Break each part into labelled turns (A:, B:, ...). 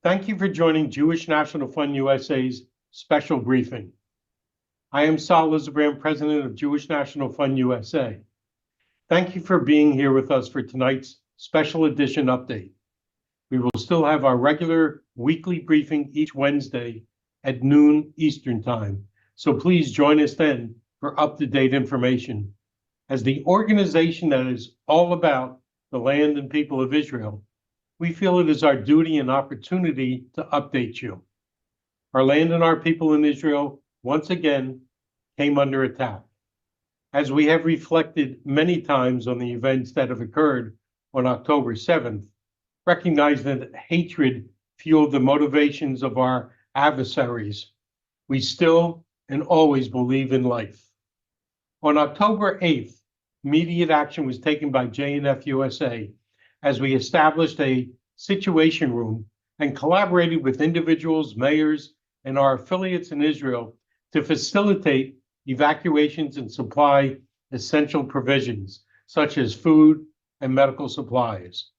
A: Thank you for joining Jewish National Fund USA's special briefing. I am Saul Lizebrand, President of Jewish National Fund USA. Thank you for being here with us for tonight's special edition update. We will still have our regular weekly briefing each Wednesday at noon Eastern Time, so please join us then for up-to-date information. As the organization that is all about the land and people of Israel, we feel it is our duty and opportunity to update you. Our land and our people in Israel once again came under attack. As we have reflected many times on the events that have occurred on October 7th, recognize that hatred fueled the motivations of our adversaries. We still and always believe in life. On October 8th, immediate action was taken by JNF USA as we established a situation room and collaborated with individuals, mayors, and our affiliates in Israel to facilitate evacuations and supply essential provisions, such as food and medical supplies.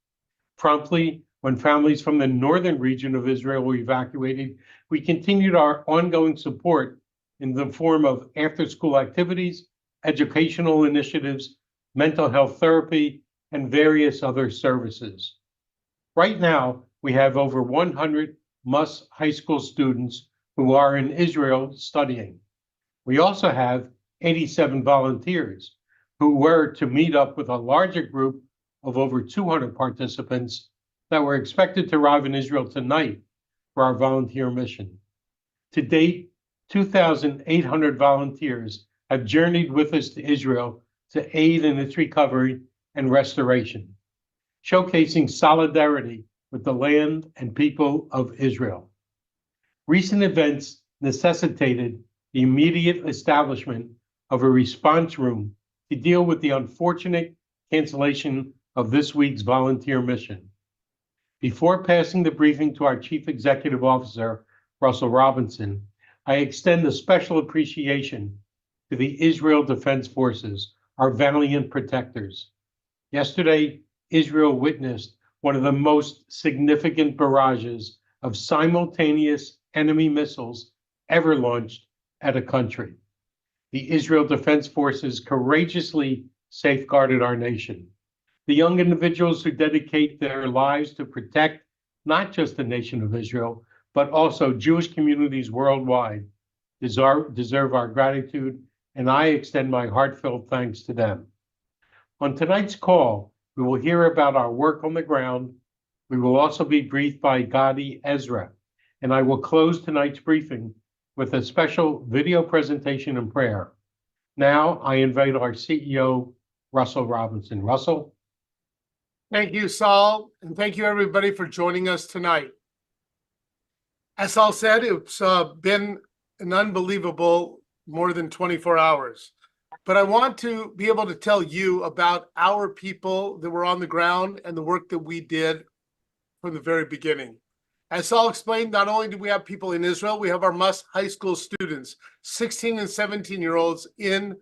A: Promptly, when families from the northern region of Israel were evacuated, we continued our ongoing support in the form of after-school activities, educational initiatives, mental health therapy, and various other services. Right now, we have over 100 MUS high school students who are in Israel studying. We also have 87 volunteers who were to meet up with a larger group of over 200 participants that were expected to arrive in Israel tonight for our volunteer mission. To date, 2,800 volunteers have journeyed with us to Israel to aid in its recovery and restoration, showcasing solidarity with the land and people of Israel. Recent events necessitated the immediate establishment of a response room to deal with the unfortunate cancellation of this week's volunteer mission. Before passing the briefing to our Chief Executive Officer, Russell Robinson, I extend a special appreciation to the Israel Defense Forces, our valiant protectors. Yesterday, Israel witnessed one of the most significant barrages of simultaneous enemy missiles ever launched at a country. The Israel Defense Forces courageously safeguarded our nation. The young individuals who dedicate their lives to protect not just the nation of Israel, but also Jewish communities worldwide deserve our gratitude, and I extend my heartfelt thanks to them. On tonight's call, we will hear about our work on the ground. We will also be briefed by Gadi Ezra, and I will close tonight's briefing with a special video presentation and prayer. Now, I invite our CEO, Russell Robinson. Russell?
B: Thank you, Saul, and thank you, everybody, for joining us tonight. As Saul said, it's been an unbelievable more than 24 hours. But I want to be able to tell you about our people that were on the ground and the work that we did from the very beginning. As Saul explained, not only do we have people in Israel, we have our MUS high school students, 16 and 17-year-olds in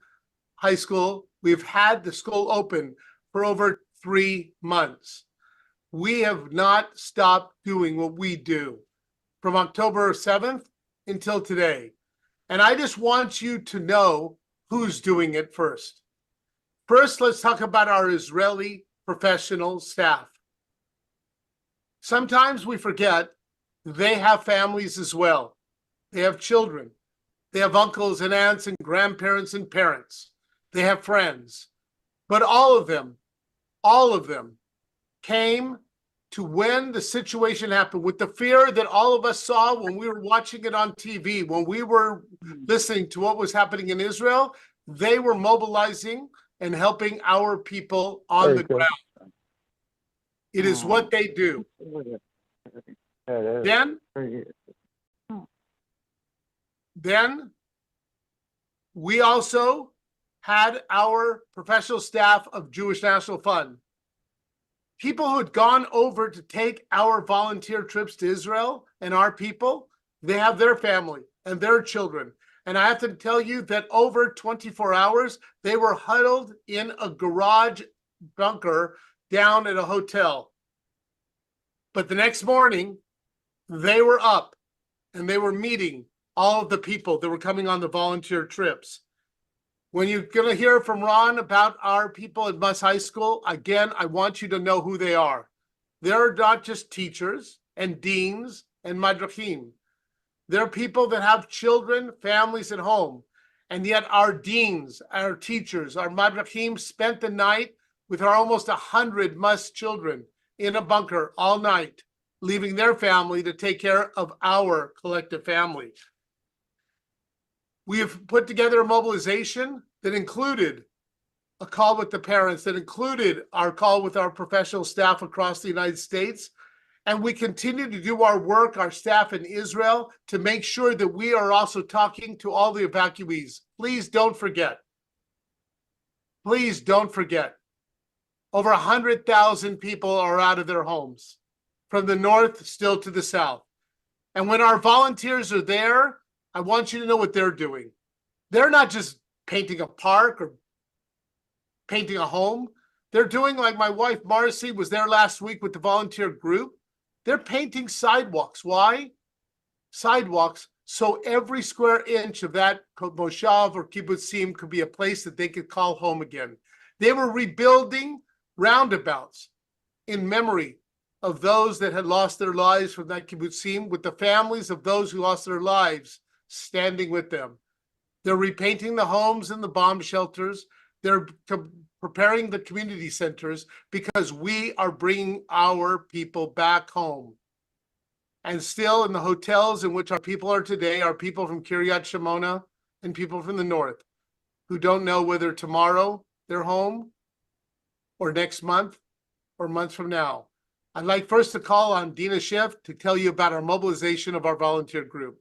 B: high school. We've had the school open for over 3 months. We have not stopped doing what we do from October 7th until today. And I just want you to know who's doing it first. First, let's talk about our Israeli professional staff. Sometimes we forget they have families as well. They have children. They have uncles and aunts and grandparents and parents. They have friends. But all of them came to when the situation happened with the fear that all of us saw when we were watching it on TV, when we were listening to what was happening in Israel. They were mobilizing and helping our people on the ground. It is what they do. Then we also had our professional staff of Jewish National Fund. People who had gone over to take our volunteer trips to Israel and our people, they have their family and their children. And I have to tell you that over 24 hours, they were huddled in a garage bunker down at a hotel. But the next morning, They were up and they were meeting all of the people that were coming on the volunteer trips. When you're going to hear from Ron about our people at Muss High School, again, I want you to know who they are. They're not just teachers and deans and madrachim. They're people that have children, families at home. And yet our deans, our teachers, our madrachim spent the night with our almost 100 Muss children in a bunker all night, leaving their family to take care of our collective family. We have put together a mobilization that included a call with the parents, that included our call with our professional staff across the United States. And we continue to do our work, our staff in Israel, to make sure that we are also talking to all the evacuees. Please don't forget. Please don't forget. Over 100,000 people are out of their homes, from the north still to the south. And when our volunteers are there, I want you to know what they're doing. They're not just painting a park or painting a home. They're doing like my wife, Marcy, was there last week with the volunteer group. They're painting sidewalks. Why? Sidewalks, so every square inch of that moshav or kibbutzim could be a place that they could call home again. They were rebuilding roundabouts in memory of those that had lost their lives from that kibbutzim, with the families of those who lost their lives standing with them. They're repainting the homes and the bomb shelters. They're preparing the community centers, because we are bringing our people back home. And still in the hotels in which our people are today are people from Kiryat Shemona and people from the north who don't know whether tomorrow they're home or next month or months from now. I'd like first to call on Dina Schiff to tell you about our mobilization of our volunteer group.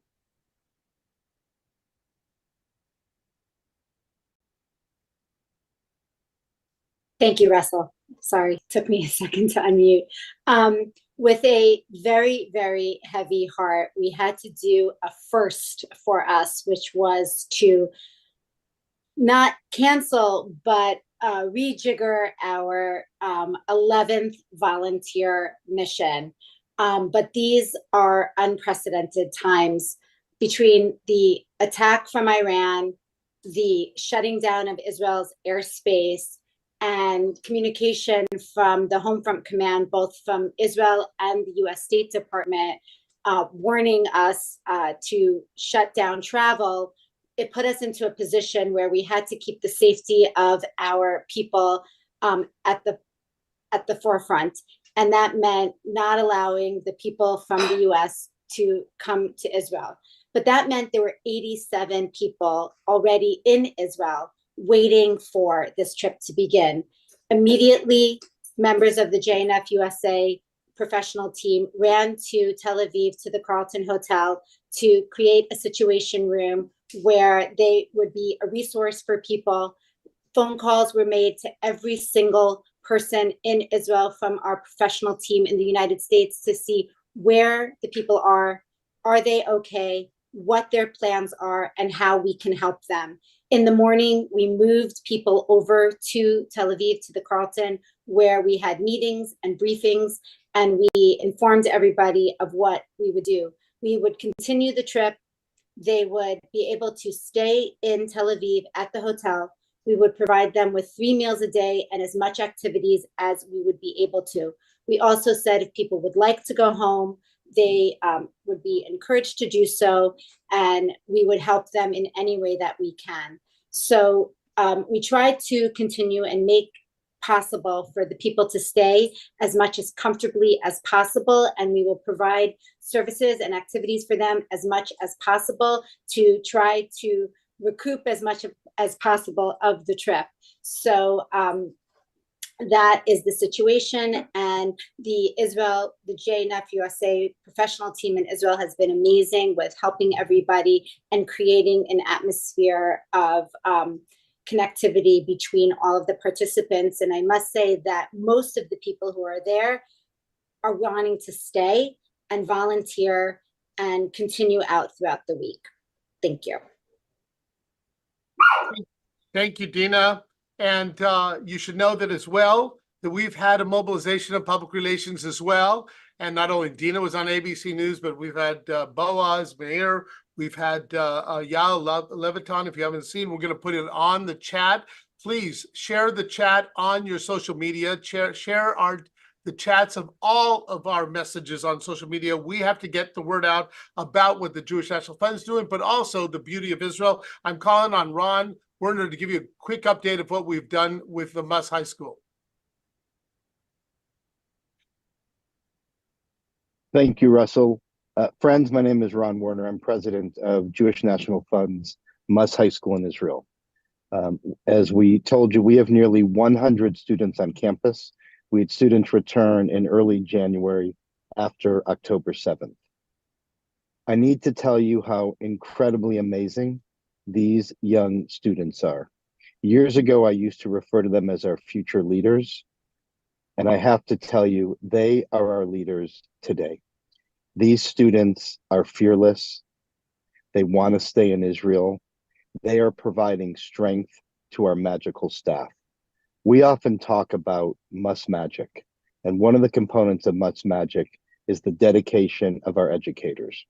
C: Thank you, Russell. Sorry, took me a second to unmute. With a very, very heavy heart, we had to do a first for us, which was to not cancel, but rejigger our 11th volunteer mission. But these are unprecedented times between the attack from Iran, the shutting down of Israel's airspace, and communication from the Home Front Command, both from Israel and the US State Department, warning us to shut down travel. It put us into a position where we had to keep the safety of our people at the forefront. And that meant not allowing the people from the US to come to Israel. But that meant there were 87 people already in Israel waiting for this trip to begin. Immediately, members of the JNF USA professional team ran to Tel Aviv, to the Carlton Hotel, to create a situation room where they would be a resource for people. Phone calls were made to every single person in Israel from our professional team in the United States to see where the people are they okay, what their plans are, and how we can help them. In the morning, we moved people over to Tel Aviv, to the Carlton, where we had meetings and briefings, and we informed everybody of what we would do. We would continue the trip. They would be able to stay in Tel Aviv at the hotel. We would provide them with 3 meals a day and as much activities as we would be able to. We also said if people would like to go home, they would be encouraged to do so, and we would help them in any way that we can. So we try to continue and make possible for the people to stay as much as comfortably as possible, and we will provide services and activities for them as much as possible to try to recoup as much as possible of the trip. So that is the situation, and the JNF USA professional team in Israel has been amazing with helping everybody and creating an atmosphere of connectivity between all of the participants. And I must say that most of the people who are there are wanting to stay and volunteer and continue out throughout the week. Thank you.
B: Thank you, Dina. And you should know that as well, that we've had a mobilization of public relations as well. And not only Dina was on ABC News, but we've had Boaz, Meir, we've had Yael Leviton. If you haven't seen, we're going to put it on the chat. Please share the chat on your social media. Share the chats of all of our messages on social media. We have to get the word out about what the Jewish National Fund is doing, but also the beauty of Israel. I'm calling on Ron Werner to give you a quick update of what we've done with the Muss High School.
D: Thank you, Russell. Friends, my name is Ron Werner. I'm president of Jewish National Fund's Muss High School in Israel. As we told you, we have nearly 100 students on campus. We had students return in early January after October 7th. I need to tell you how incredibly amazing these young students are. Years ago, I used to refer to them as our future leaders. And I have to tell you, they are our leaders today. These students are fearless. They want to stay in Israel. They are providing strength to our magical staff. We often talk about Muss Magic, and one of the components of Muss Magic is the dedication of our educators.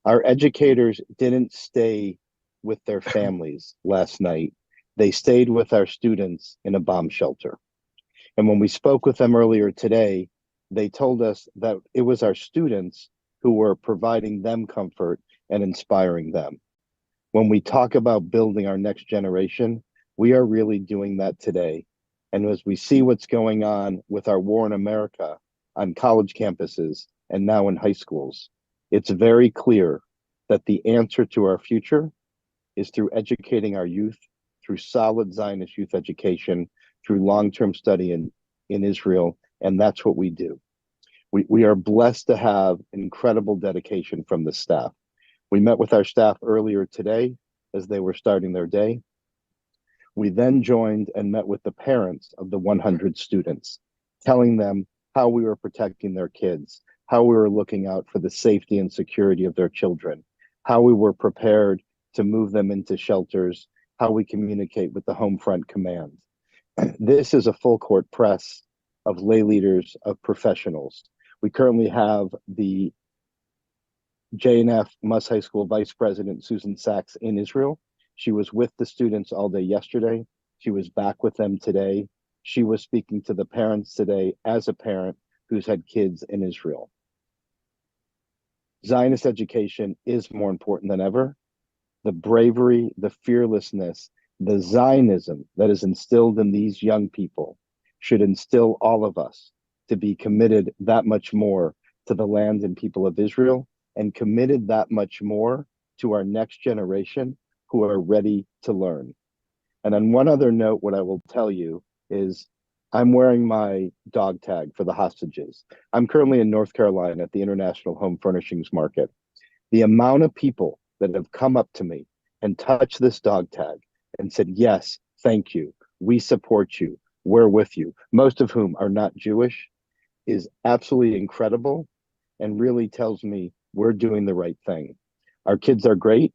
D: Our educators didn't stay with their families last night. They stayed with our students in a bomb shelter. And when we spoke with them earlier today, they told us that it was our students who were providing them comfort and inspiring them. When we talk about building our next generation, we are really doing that today. And as we see what's going on with our war in America on college campuses and now in high schools, it's very clear that the answer to our future is through educating our youth, through solid Zionist youth education, through long-term study in Israel, and that's what we do. We are blessed to have incredible dedication from the staff. We met with our staff earlier today as they were starting their day. We then joined and met with the parents of the 100 students, telling them how we were protecting their kids, how we were looking out for the safety and security of their children, how we were prepared to move them into shelters, how we communicate with the home front command. This is a full court press of lay leaders, of professionals. We currently have the JNF Muss High School Vice President, Susan Sachs, in Israel. She was with the students all day yesterday. She was back with them today. She was speaking to the parents today as a parent who's had kids in Israel. Zionist education is more important than ever. The bravery, the fearlessness, the Zionism that is instilled in these young people should instill all of us to be committed that much more to the land and people of Israel, and committed that much more to our next generation who are ready to learn. And on one other note, what I will tell you is I'm wearing my dog tag for the hostages. I'm currently in North Carolina at the International Home Furnishings Market. The amount of people that have come up to me and touched this dog tag and said, yes, thank you, we support you, we're with you, most of whom are not Jewish, is absolutely incredible and really tells me we're doing the right thing. Our kids are great.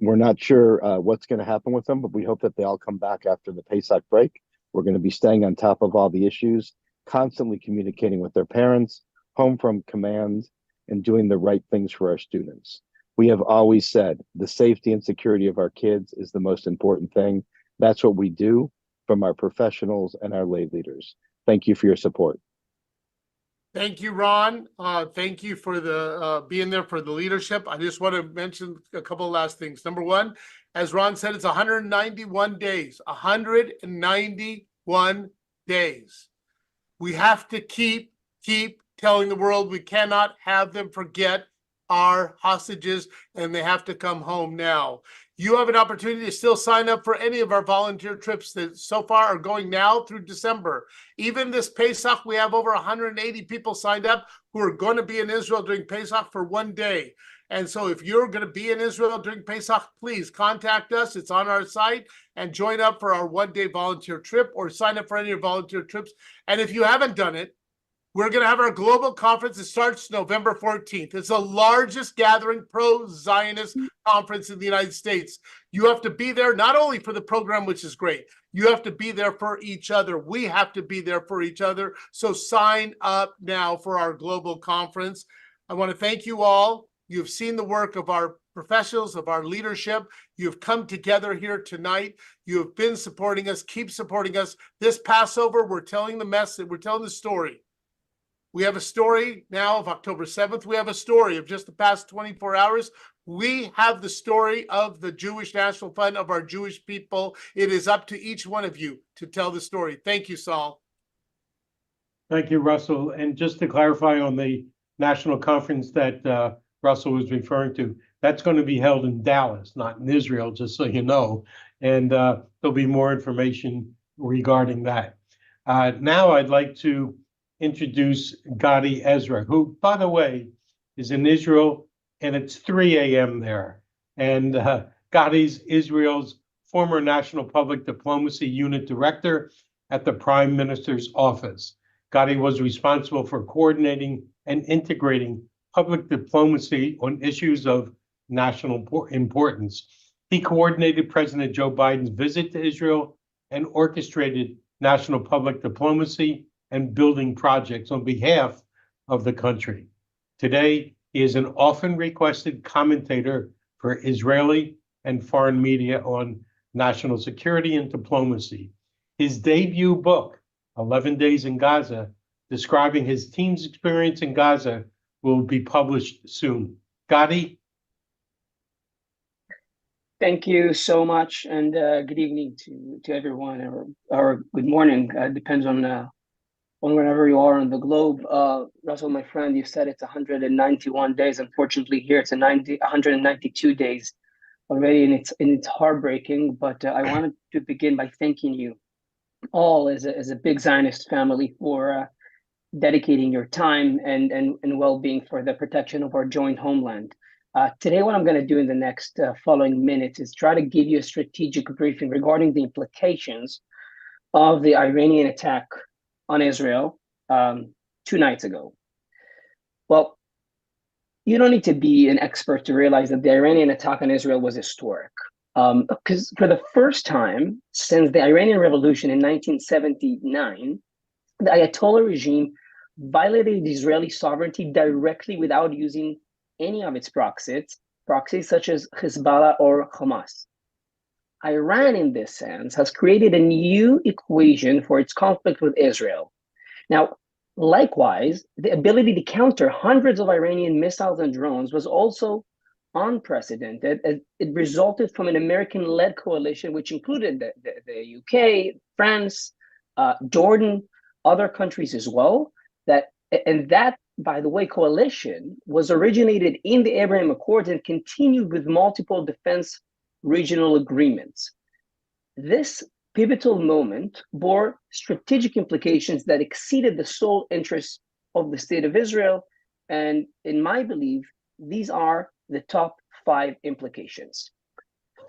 D: We're not sure what's going to happen with them, but we hope that they all come back after the Pesach break. We're going to be staying on top of all the issues, constantly communicating with their parents, home from command, and doing the right things for our students. We have always said the safety and security of our kids is the most important thing. That's what we do from our professionals and our lay leaders. Thank you for your support.
B: Thank you, Ron. Thank you for the being there for the leadership. I just want to mention a couple of last things. Number one, as Ron said, it's 191 days. 191 days. We have to keep telling the world we cannot have them forget our hostages, and they have to come home now. You have an opportunity to still sign up for any of our volunteer trips that so far are going now through December. Even this Pesach, we have over 180 people signed up who are going to be in Israel during Pesach for one day. And so if you're going to be in Israel during Pesach, please contact us. It's on our site, and join up for our one-day volunteer trip, or sign up for any of your volunteer trips. And if you haven't done it, We're going to have our global conference. It starts November 14th. It's the largest gathering pro-Zionist conference in the United States. You have to be there not only for the program, which is great. You have to be there for each other. We have to be there for each other. So sign up now for our global conference. I want to thank you all. You've seen the work of our professionals, of our leadership. You've come together here tonight. You have been supporting us. Keep supporting us. This Passover, we're telling the message. We're telling the story. We have a story now of October 7th. We have a story of just the past 24 hours. We have the story of the Jewish National Fund, of our Jewish people. It is up to each one of you to tell the story. Thank you, Saul.
A: Thank you, Russell. And just to clarify on the national conference that Russell was referring to, that's going to be held in Dallas, not in Israel, just so you know. And there'll be more information regarding that. Now I'd like to introduce Gadi Ezra, who, by the way, is in Israel, and it's 3 a.m. there. And Gadi's Israel's former National Public Diplomacy Unit Director at the Prime Minister's Office. Gadi was responsible for coordinating and integrating public diplomacy on issues of national importance. He coordinated President Joe Biden's visit to Israel and orchestrated national public diplomacy and building projects on behalf of the country. Today, he is an often requested commentator for Israeli and foreign media on national security and diplomacy. His debut book, 11 Days in Gaza, describing his team's experience in Gaza, will be published soon. Gadi?
E: Thank you so much, and good evening to everyone, or good morning. Depends on wherever you are on the globe. Russell, my friend, you said it's 191 days. Unfortunately, here it's 192 days already, and it's heartbreaking. But I wanted to begin by thanking you all as a big Zionist family for dedicating your time and well-being for the protection of our joint homeland. Today, what I'm going to do in the next following minutes is try to give you a strategic briefing regarding the implications of the Iranian attack on Israel 2 nights ago. Well, you don't need to be an expert to realize that the Iranian attack on Israel was historic. Because for the first time since the Iranian Revolution in 1979, the Ayatollah regime violated Israeli sovereignty directly without using any of its proxies such as Hezbollah or Hamas. Iran, in this sense, has created a new equation for its conflict with Israel. Now, likewise, the ability to counter hundreds of Iranian missiles and drones was also unprecedented, as it resulted from an American-led coalition, which included the UK, France, Jordan, other countries as well. That, by the way, coalition was originated in the Abraham Accords and continued with multiple defense regional agreements. This pivotal moment bore strategic implications that exceeded the sole interests of the state of Israel. And in my belief, these are the top 5 implications.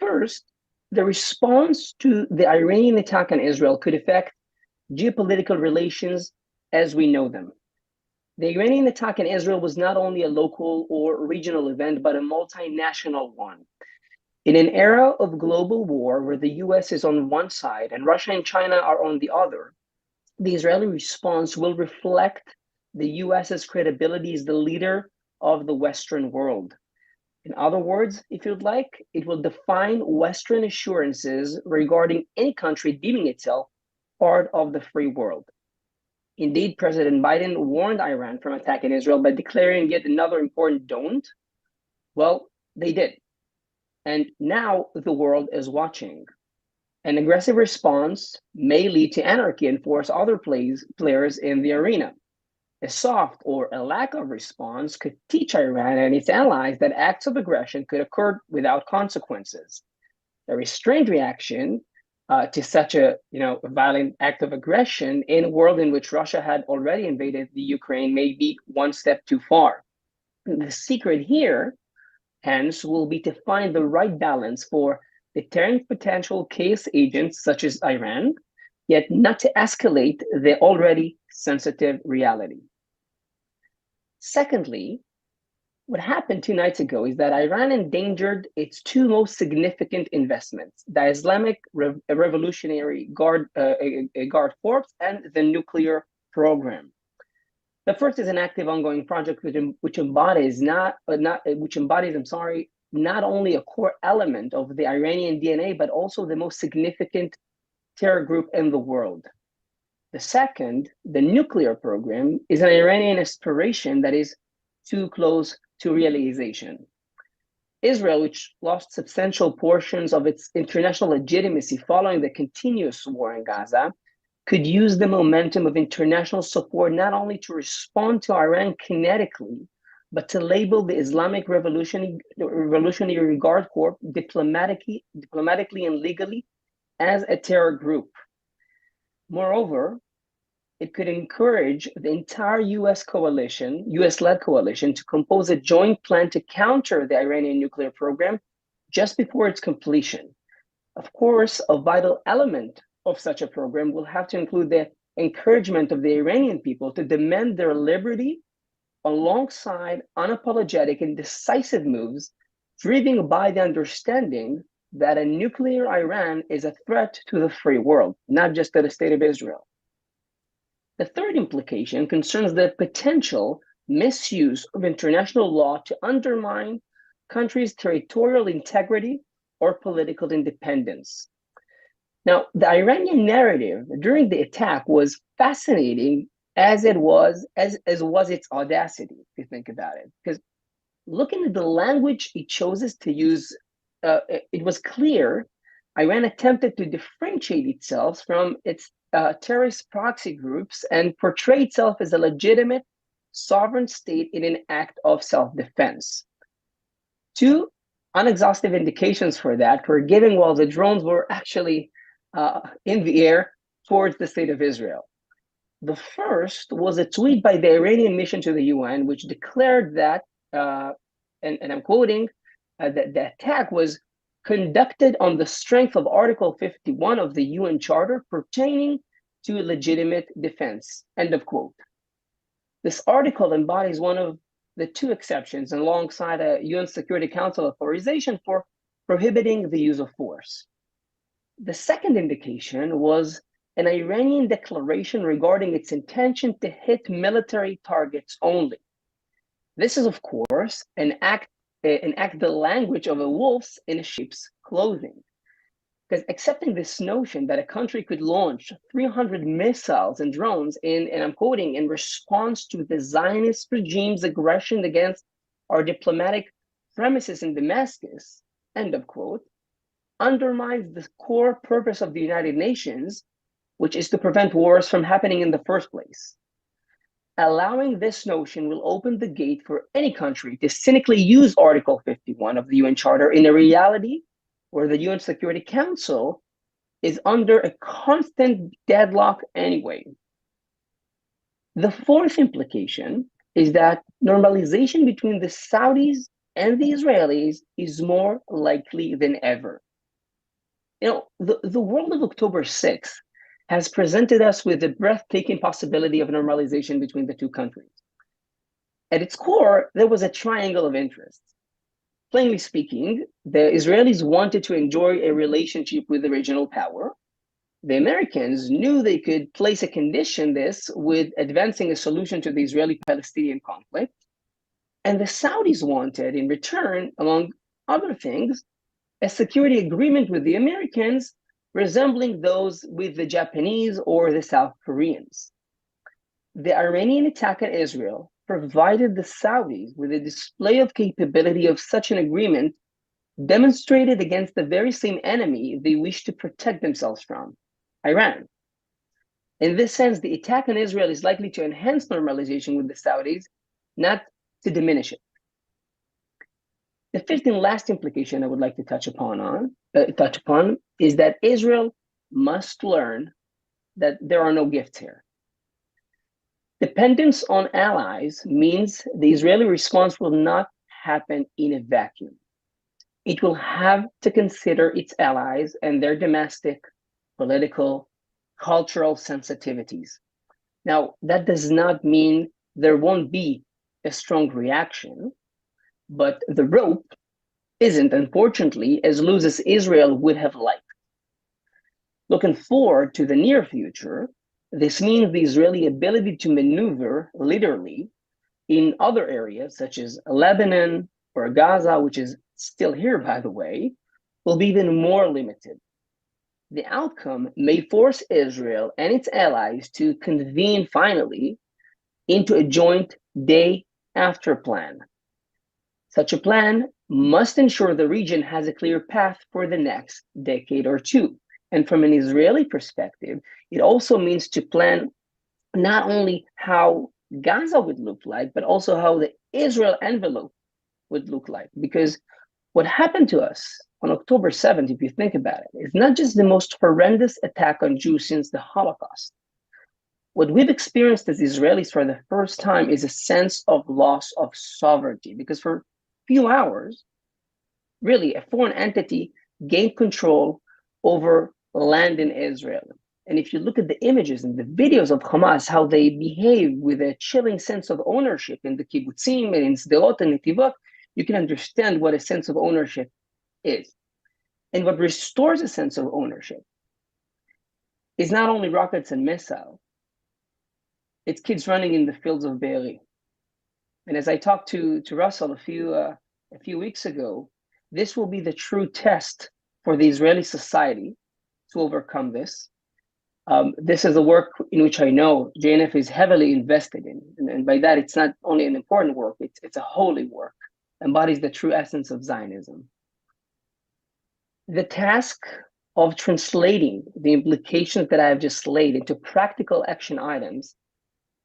E: First, the response to the Iranian attack on Israel could affect geopolitical relations as we know them. The Iranian attack on Israel was not only a local or regional event, but a multinational one. In an era of global war where the US is on one side and Russia and China are on the other, the Israeli response will reflect the US's credibility as the leader of the Western world. In other words, if you'd like, it will define Western assurances regarding any country deeming itself part of the free world. Indeed, President Biden warned Iran from attacking Israel by declaring yet another important don't. Well, they did. And now the world is watching. An aggressive response may lead to anarchy and force other players in the arena. A soft or a lack of response could teach Iran and its allies that acts of aggression could occur without consequences. A restrained reaction to such a violent act of aggression in a world in which Russia had already invaded the Ukraine may be one step too far. The secret here, hence, will be to find the right balance for deterring potential chaos agents such as Iran, yet not to escalate the already sensitive reality. Secondly, what happened 2 nights ago is that Iran endangered its two most significant investments, the Islamic Revolutionary Guard Corps and the nuclear program. The first is an active ongoing project which embodies not only a core element of the Iranian DNA, but also the most significant terror group in the world. The second, the nuclear program, is an Iranian aspiration that is too close to realization. Israel, which lost substantial portions of its international legitimacy following the continuous war in Gaza, could use the momentum of international support not only to respond to Iran kinetically, but to label the Islamic Revolutionary Guard Corps diplomatically and legally as a terror group. Moreover, it could encourage the entire US-led coalition to compose a joint plan to counter the Iranian nuclear program just before its completion. Of course, a vital element of such a program will have to include the encouragement of the Iranian people to demand their liberty alongside unapologetic and decisive moves driven by the understanding that a nuclear Iran is a threat to the free world, not just to the state of Israel. The third implication concerns the potential misuse of international law to undermine countries' territorial integrity or political independence. Now, the Iranian narrative during the attack was fascinating as was its audacity, if you think about it. Because looking at the language it chooses to use, it was clear Iran attempted to differentiate itself from its terrorist proxy groups and portray itself as a legitimate sovereign state in an act of self-defense. Two unexhaustive indications for that were given while the drones were actually in the air towards the state of Israel. The first was a tweet by the Iranian mission to the UN, which declared that, and I'm quoting, that the attack was conducted on the strength of Article 51 of the UN Charter pertaining to legitimate defense, end of quote. This article embodies one of the two exceptions alongside a UN Security Council authorization for prohibiting the use of force. The second indication was an Iranian declaration regarding its intention to hit military targets only. This is, of course, an act the language of a wolf in a sheep's clothing. Because accepting this notion that a country could launch 300 missiles and drones and I'm quoting, in response to the Zionist regime's aggression against our diplomatic premises in Damascus, end of quote, undermines the core purpose of the United Nations, which is to prevent wars from happening in the first place. Allowing this notion will open the gate for any country to cynically use Article 51 of the UN Charter in a reality where the UN Security Council is under a constant deadlock anyway. The fourth implication is that normalization between the Saudis and the Israelis is more likely than ever. You know, the world of October 6th has presented us with the breathtaking possibility of normalization between the two countries. At its core, there was a triangle of interests. Plainly speaking, the Israelis wanted to enjoy a relationship with the regional power. The Americans knew they could place a condition this with advancing a solution to the Israeli-Palestinian conflict. And the Saudis wanted, in return, among other things, a security agreement with the Americans resembling those with the Japanese or the South Koreans. The Iranian attack on Israel provided the Saudis with a display of capability of such an agreement demonstrated against the very same enemy they wish to protect themselves from, Iran. In this sense, the attack on Israel is likely to enhance normalization with the Saudis, not to diminish it. The fifth and last implication I would like to touch upon is that Israel must learn that there are no gifts here. Dependence on allies means the Israeli response will not happen in a vacuum. It will have to consider its allies and their domestic, political, cultural sensitivities. Now, that does not mean there won't be a strong reaction, but the rope isn't, unfortunately, as loose as Israel would have liked. Looking forward to the near future, this means the Israeli ability to maneuver literally in other areas such as Lebanon or Gaza, which is still here, by the way, will be even more limited. The outcome may force Israel and its allies to convene finally into a joint day after plan. Such a plan must ensure the region has a clear path for the next decade or two. And from an Israeli perspective, it also means to plan not only how Gaza would look like, but also how the Israel envelope would look like. Because what happened to us on October 7th, if you think about it, is not just the most horrendous attack on Jews since the Holocaust. What we've experienced as Israelis for the first time is a sense of loss of sovereignty, because for a few hours, really, a foreign entity gained control over land in Israel. And if you look at the images and the videos of Hamas, how they behave with a chilling sense of ownership in the kibbutzim and in Sderot and Netivot, you can understand what a sense of ownership is. And what restores a sense of ownership is not only rockets and missiles, it's kids running in the fields of Be'eri. And as I talked to Russell a few weeks ago, this will be the true test for the Israeli society to overcome this. This is a work in which I know JNF is heavily invested in. And by that, it's not only an important work, it's a holy work, embodies the true essence of Zionism. The task of translating the implications that I have just laid into practical action items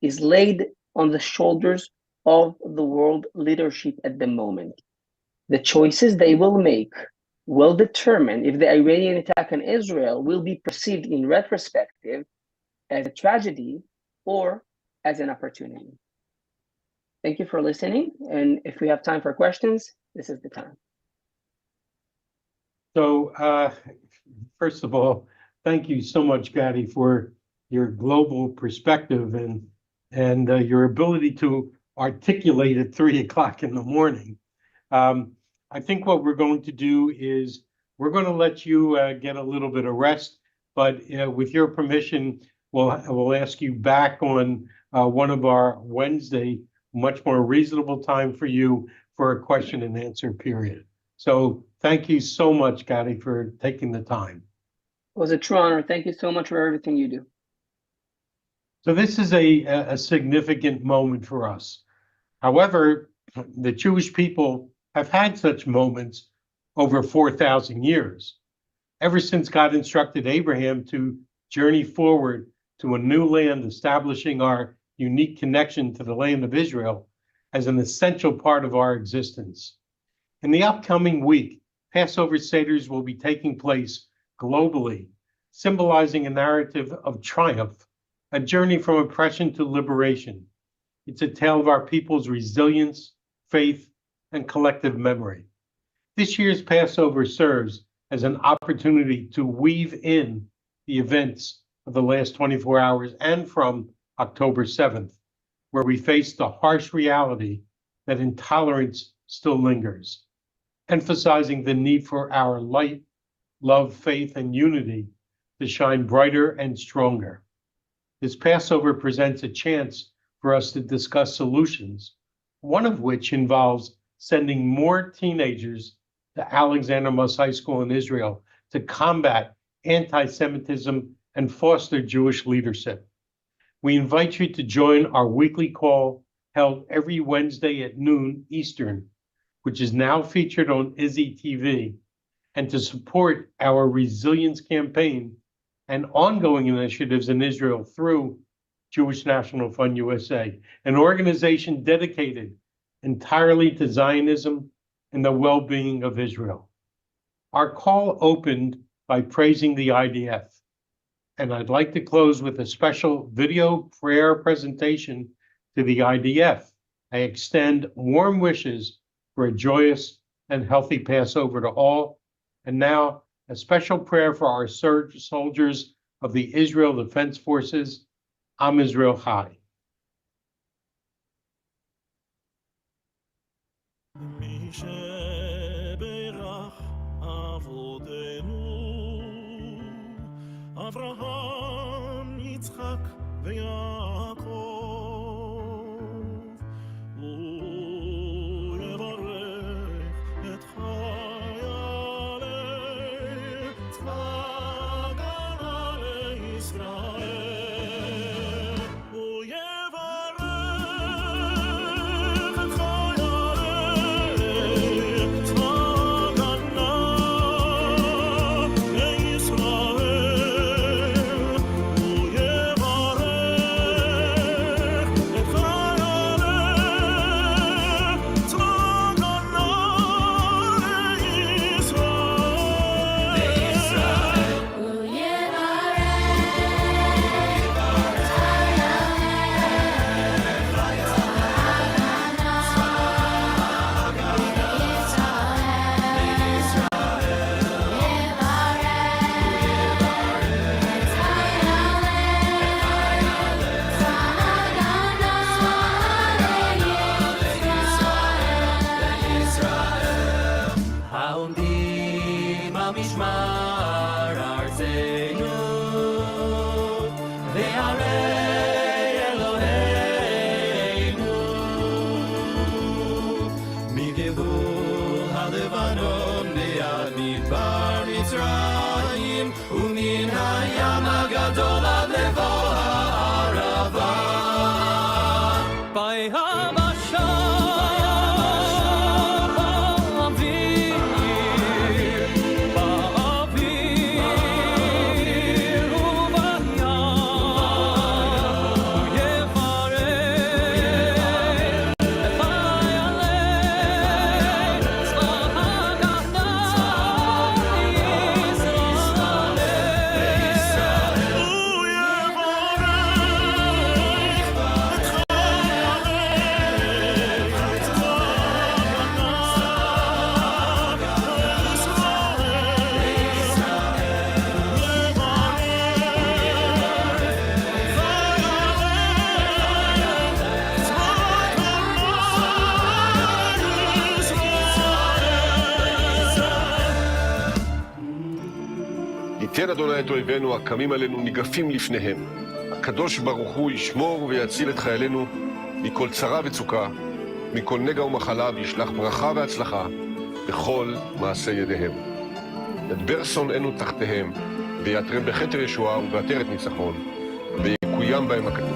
E: is laid on the shoulders of the world leadership at the moment. The choices they will make will determine if the Iranian attack on Israel will be perceived in retrospective as a tragedy or as an opportunity. Thank you for listening. And if we have time for questions, this is the time.
A: So, first of all, thank you so much, Gadi, for your global perspective and your ability to articulate at 3 o'clock in the morning. I think what we're going to do is we're going to let you get a little bit of rest, but with your permission, we'll ask you back on one of our Wednesday, much more reasonable time for you for a question and answer period. So thank you so much, Gadi, for taking the time.
E: It was a true honor. Thank you so much for everything you do.
A: So this is a significant moment for us. However, the Jewish people have had such moments over 4,000 years. Ever since God instructed Abraham to journey forward to a new land, establishing our unique connection to the land of Israel as an essential part of our existence. In the upcoming week, Passover Seders will be taking place globally, symbolizing a narrative of triumph, a journey from oppression to liberation. It's a tale of our people's resilience, faith, and collective memory. This year's Passover serves as an opportunity to weave in the events of the last 24 hours and from October 7th, where we face the harsh reality that intolerance still lingers, emphasizing the need for our light, love, faith, and unity to shine brighter and stronger. This Passover presents a chance for us to discuss solutions, one of which involves sending more teenagers to Alexander Muss High School in Israel to combat anti-Semitism and foster Jewish leadership. We invite you to join our weekly call held every Wednesday at noon Eastern, which is now featured on Izzy TV, and to support our resilience campaign and ongoing initiatives in Israel through Jewish National Fund USA, an organization dedicated entirely to Zionism and the well-being of Israel. Our call opened by praising the IDF, and I'd like to close with a special video prayer presentation to the IDF. I extend warm wishes for a joyous and healthy Passover to all. And now, a special prayer for our soldiers of the Israel Defense Forces, Am Israel Chai.
F: שברך אבותינו, אברהם, יצחק ויעקב, הוא יברך את חיילי צבא הגנה לישראל. הוא יברך את חיילי צבא הגנה לישראל. הוא יברך את חיילי צבא הגנה לישראל. העומדים על משמר ארצנו וערי אלוהינו מגבול הלבנון ועד מדבר מצרים ומן הים הגדול עד לבוא הערבה.
G: ייתן אדוני את אויבינו הקמים עלינו ניגפים לפניהם. הקדוש ברוך הוא ישמור ויציל את חיילינו מכל צרה וצוקה, מכל נגע ומחלה, וישלח ברכה והצלחה בכל מעשה ידיהם. ידבר שונאינו תחתיהם, ויעטרם בכתר ישועה ובעטרת ניצחון, ויקוים בהם הכתוב.